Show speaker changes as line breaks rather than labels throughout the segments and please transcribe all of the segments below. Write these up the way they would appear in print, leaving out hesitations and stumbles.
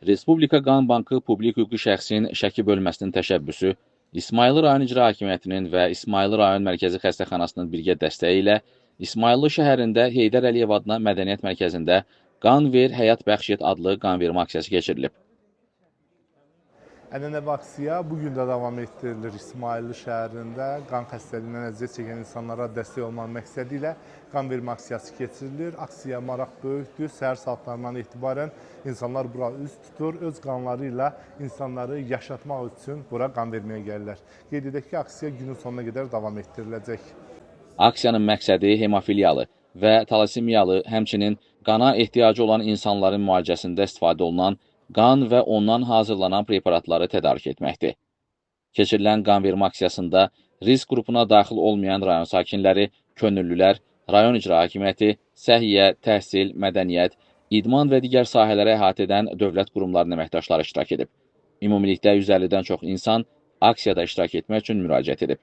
Respublika Qan Bankı Publik Hüquqi şəxsin şəki bölməsinin təşəbbüsü, İsmayıllı rayon icra hakimiyyətinin və İsmayıllı rayon mərkəzi xəstəxanasının birgə dəstəyi ilə İsmayıllı şəhərində Heydər Əliyev adına mədəniyyət mərkəzində Qan ver, həyat bəxş et adlı qanvermə aksiyası keçirilib.
Ənənəvi aksiya bugün də davam etdirilir İsmayıllı şəhərində. Qan xəstəliyindən əziyyət çəkən insanlara dəstək olmaq məqsədi ilə qan vermə aksiyası keçirilir. Aksiya maraq böyükdür. Səhər saatlarından etibarən insanlar bura üz tutur. Öz qanları ilə insanları yaşatmaq üçün bura qan verməyə gəlirlər. Qeyd edək ki, aksiya günün sonuna qədər davam etdiriləcək.
Aksiyanın məqsədi hemofiliyalı və talasimiyalı, həmçinin qana ehtiyacı olan insanların müalicəsində istifadə olunan qan və ondan hazırlanan preparatları tədarik etməkdir. Keçirilən qan vermə aksiyasında risk qrupuna daxil olmayan rayon sakinləri, könüllülər, rayon icra hakimiyyəti, səhiyyə, təhsil, mədəniyyət, idman və digər sahələrə əhatə edən dövlət qurumlarının əməkdaşları iştirak edib. Ümumilikdə 150-dən çox insan aksiyada iştirak etmək üçün müraciət edib.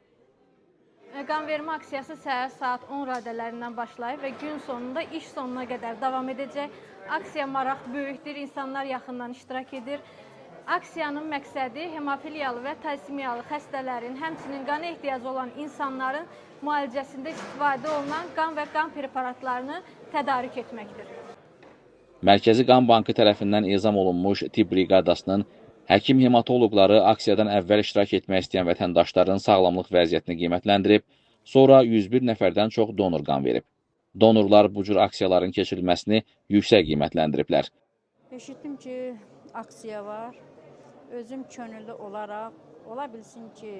Qan vermə aksiyası səhər saat 10 radələrindən başlayıb və gün sonunda iş sonuna qədər davam edəcək. Aksiya maraq böyükdür, insanlar yaxından iştirak edir. Aksiyanın məqsədi hemofiliyalı və talasimiyalı xəstələrin, həmçinin qana ehtiyacı olan insanların müalicəsində istifadə olunan qan və qan preparatlarını tədarik etməkdir.
Mərkəzi Qan Bankı tərəfindən izam olunmuş tibb briqadasının həkim hematoloqları aksiyadan əvvəl iştirak etmək istəyən vətəndaşların sağlamlıq vəziyyətini qiymətləndirib, sonra 101 nəfərdən çox donor qan verib. Donorlar bu cür aksiyaların keçirilməsini yüksək qiymətləndiriblər.
Eşitdim ki, aksiya var. Özüm könüllü olaraq, ola bilsin ki,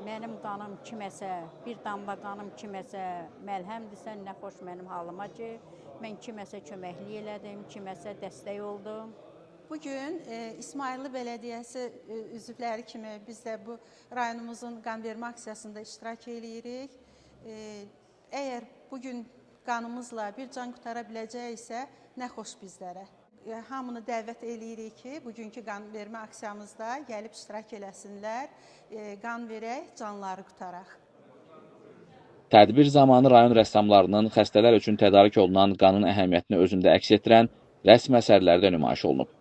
mənim qanım kiməsə, bir damla qanım kiməsə məlhəmdirsə, nə xoş mənim halıma ki, mən kiməsə köməklik elədim, kiməsə dəstək oldum.
Bugün İsmayıllı Bələdiyyəsi üzvləri kimi biz də bu rayonumuzun qan vermə aksiyasında iştirak edirik. Əgər bugün qanımızla bir can qutara biləcəksə, nə xoş bizlərə. Hamını dəvət edirik ki, bugünkü qan vermə aksiyamızda gəlib iştirak eləsinlər, qan verək, canları qutaraq.
Tədbir zamanı rayon rəssamlarının xəstələr üçün tədarik olunan qanın əhəmiyyətini özündə əks etdirən rəsm əsərləri də nümayiş olunub.